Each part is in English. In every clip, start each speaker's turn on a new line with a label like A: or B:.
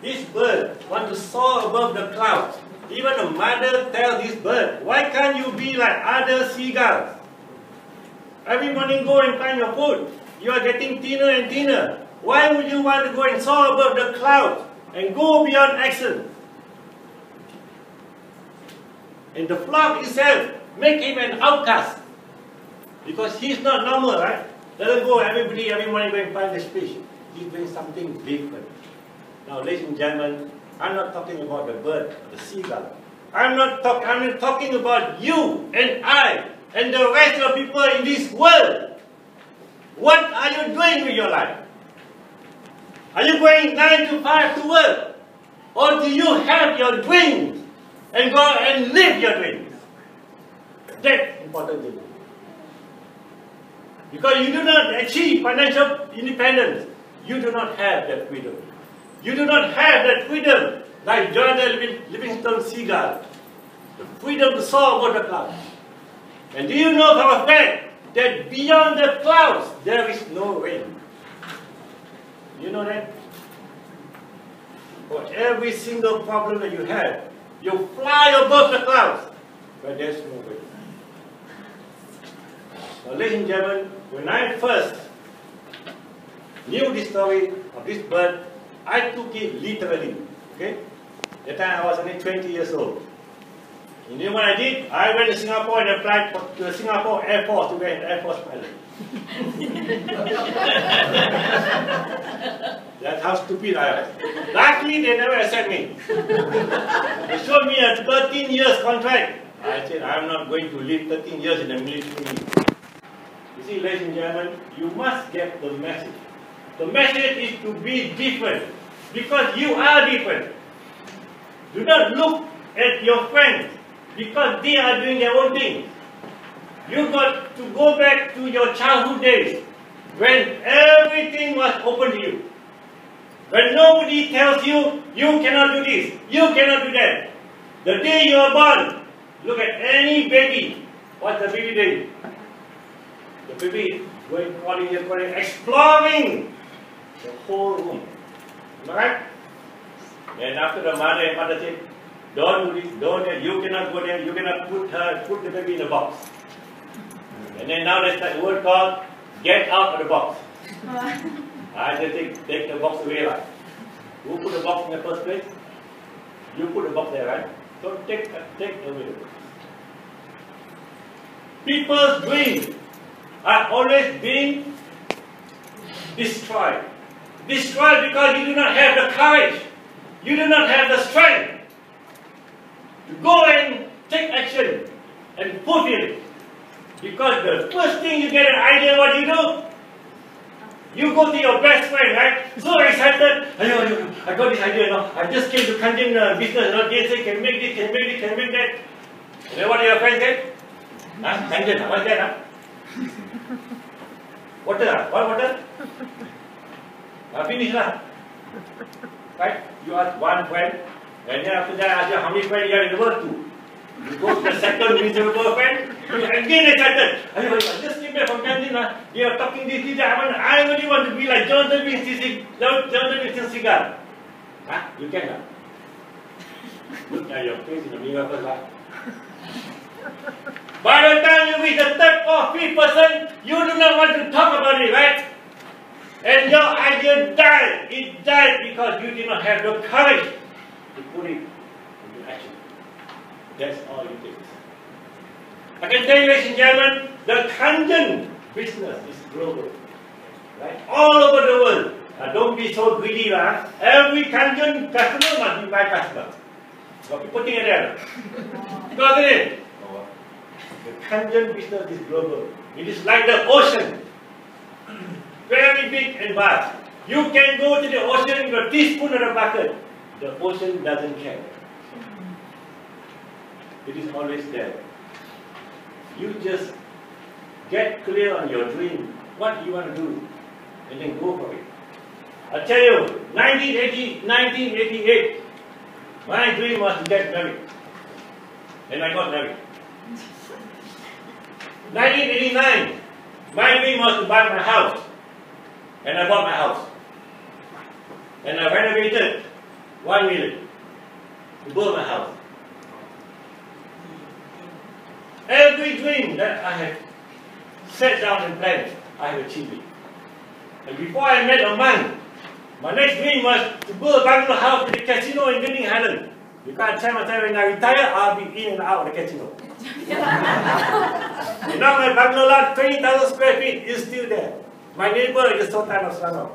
A: This bird wants to soar above the clouds. Even the mother tells this bird, why can't you be like other seagulls? Every morning go and find your food. You are getting thinner and thinner. Why would you want to go and soar above the clouds and go beyond action? And the flock itself make him an outcast. Because he's not normal, right? Doesn't go every morning go and find this fish. He's doing something different. Now, ladies and gentlemen, I'm not talking about the bird, the seagull. I'm talking about you and I and the rest of people in this world. What are you doing with your life? Are you going 9 to 5 to work? Or do you have your dreams and go and live your dreams? That's important to you. Because you do not achieve financial independence, you do not have that freedom. You do not have that freedom like Jonathan Livingstone Seagull, the freedom to soar over the clouds. And do you know for a fact that beyond the clouds there is no rain? You know that? For every single problem that you have, you fly above the clouds, but there's no rain. Now, ladies and gentlemen, when I first knew the story of this bird, I took it literally. Okay? That time I was only 20 years old. You know what I did? I went to Singapore and applied to the Singapore Air Force to be an Air Force pilot. That's how stupid I was. Luckily, they never accept me. They showed me a 13 years contract. I said, I'm not going to live 13 years in the military. You see, ladies and gentlemen, you must get the message. The message is to be different, because you are different. Do not look at your friends, because they are doing their own thing. You got to go back to your childhood days, when everything was open to you. When nobody tells you, you cannot do this, you cannot do that. The day you are born, look at any baby. What's the baby doing? The baby going crawling here, crawling, exploring the whole room. Am I right? And after the mother and father said, don't do this, don't do that, you cannot go there, you cannot put the baby in the box. And then now there's that word called, get out of the box. I just take the box away, right? Who put the box in the first place? You put the box there, right? So take away the box. People's dreams are always being destroyed. Destroyed because you do not have the courage. You do not have the strength to go and take action and fulfill it. Because the first thing you get an idea, what you do? You go to your best friend, right? So excited. I got this idea now. I just came to Kangen business. They say can make this, can make this, can make that. And then what do your friends say? Kangen, what's that? Water? What water? Finish lah. Right? You ask one friend, and then after that ask you how many friends you have in the world? 2. You go to the second miserable friend, you again excited. I just came back from Kangen. They are talking this, I really want to be like Jonathan Livingstone Seagull. You can. Look at your face in the mirror first. By the time you reach the 3rd or 5th person, you do not want to talk about it, right? And your idea died. It died because you did not have the courage to put it into action. That's all it takes. I can tell you, ladies and gentlemen, the Kangen business is global. Right? All over the world. Don't be so greedy. Every Kangen customer must be my customer. Got people think of that. Got it? The Kangen business is global. It is like the ocean. Very big and vast. You can go to the ocean with a teaspoon or a bucket. The ocean doesn't care. It is always there. You just get clear on your dream, what you want to do, and then go for it. I tell you, 1988, my dream was to get married. And I got married. 1989, my dream was to buy my house. And I bought my house. And I renovated. 1 million to build my house. Every dream that I have set down and planned, I have achieved it. And before I met a man, my next dream was to build a bungalow house with a casino in Livingstone Seagull. You can't tell me when I retire, I'll be in and out of the casino. And now my bungalow lot, 20,000 square feet, is still there. My neighbor is Sultan of Selangor.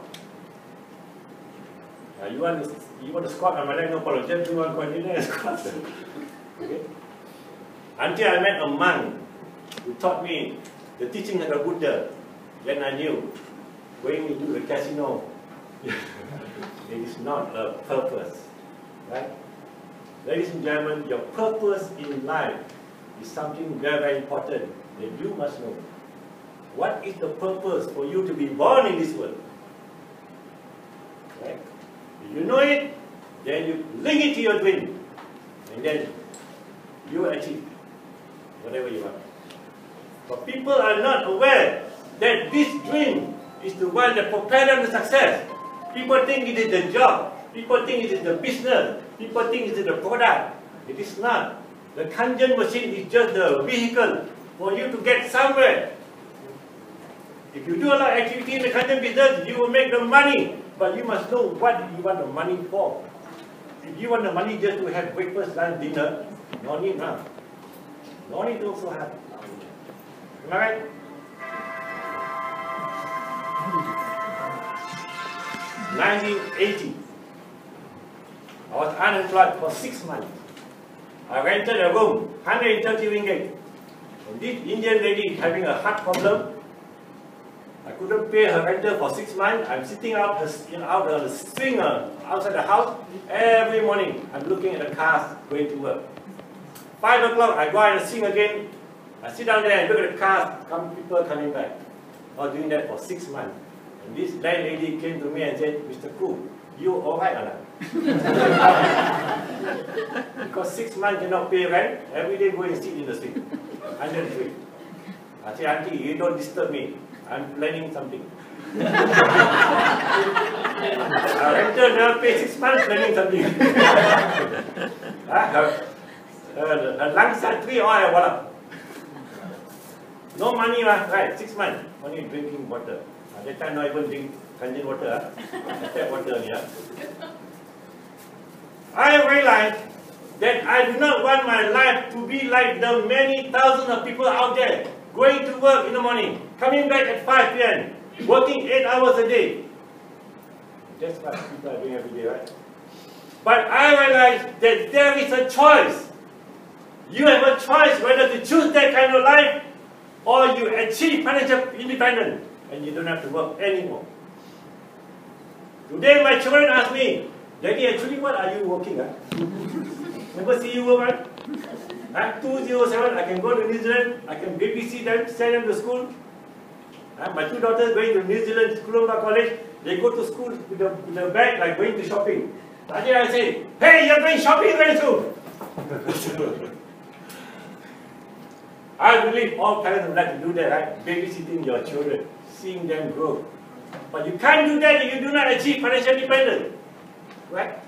A: You want to squat on my leg, no problem. Just do one continue and squat. Okay? Until I met a monk who taught me the teaching of the Buddha, then I knew going into the casino, it is not a purpose. Right? Ladies and gentlemen, your purpose in life is something very, very important that you must know. What is the purpose for you to be born in this world? Right? If you know it, then you link it to your dream, and then you will achieve whatever you want. But people are not aware that this dream is the one that propels them to success. People think it is the job. People think it is the business. People think it is the product. It is not. The Kangen machine is just the vehicle for you to get somewhere. If you do a lot of activity in the Kangen business, you will make the money. But you must know what you want the money for. If you want the money just to have breakfast, lunch, dinner, no need now. No need to also have. Am I right? In 1980, I was unemployed for 6 months. I rented a room, 130 ringgit. And this Indian lady is having a heart problem. I couldn't pay her rental for 6 months. I'm sitting out on the swing outside the house. Every morning, I'm looking at the cars going to work. 5 o'clock, I go out and sing again. I sit down there and look at the cars, people coming back. I was doing that for 6 months. And this landlady came to me and said, Mr. Khoo, you alright or not? Because 6 months cannot pay rent, every day go and sit in the street. 103. I said, Auntie, you don't disturb me. I'm planning something. Our renter never pay 6 months, planning something. Her lungs are 3 oil, what? No money, right? 6 months, only drinking water. At that time, not even drink Kangen water. Tap water only. I realized that I do not want my life to be like the many thousands of people out there going to work in the morning, coming back at 5 p.m., working 8 hours a day. That's what people are doing every day, right? But I realized that there is a choice. You have a choice whether to choose that kind of life or you achieve financial independence and you don't have to work anymore. Today my children ask me, Daddy, actually what are you working at? Never see you work, right? At 207, I can go to New Zealand, I can babysit them, send them to school. My 2 daughters going to New Zealand, Columbia College, they go to school with a bag like going to shopping. That day I say, hey, you're going shopping very soon. I believe all parents would like to do that, right? Babysitting your children, seeing them grow. But you can't do that if you do not achieve financial independence. Right?